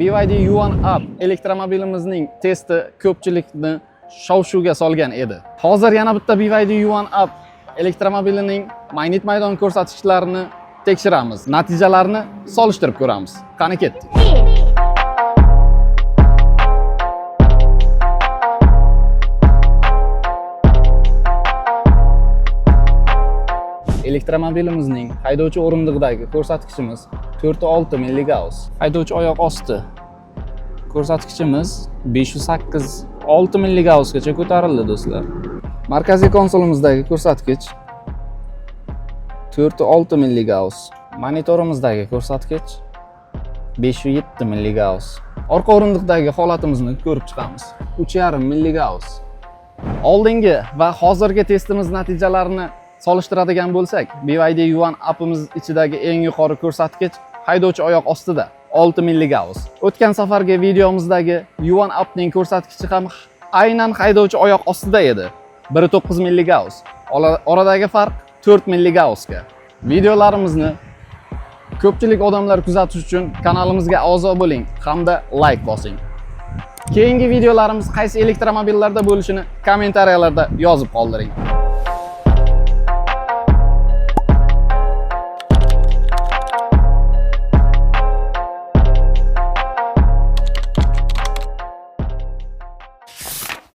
BYD U1 Up elektromobilimizning testi ko'pchilikni shov-shuvga solgan edi. Hozir yana bitta BYD U1 Up elektromobilining magnit maydon ko'rsatkichlarini tekshiramiz. Natijalarni solishtirib ko'ramiz. Qani ketdik. Elektromobilimizning haydovchi o'rindig'idagi ko'rsatkichimiz 406 milligauss. Haydovchi oyoq osti ko'rsatkichimiz 508 milligaussgacha ko'tarildi do'stlar. Markaziy konsolimizdagi ko'rsatkich 406 milligauss. Monitorimizdagi ko'rsatkich 507 milligauss. Orqa o'rindiqdagi holatimizni ko'rib chiqamiz. 3,5 milligauss. Oldingi va hozirgi testimiz natijalarini solishtiradigan bo'lsak, BYD U1 Up'imiz ichidagi eng yuqori ko'rsatkich haydovchi oyoq ostida 6 milligauss. O'tgan safargi videomizdagi U1 Up'ning ko'rsatkichi ham aynan haydovchi oyoq ostida edi. 1,9 milligauss. Oradagi farq 4 milligaussga. Videolarimizni ko'pchilik odamlar kuzatish uchun kanalimizga a'zo bo'ling hamda like bosing. Keyingi videolarimiz qaysi elektromobillarda bo'lishini kommentariyalarda yozib qoldiring.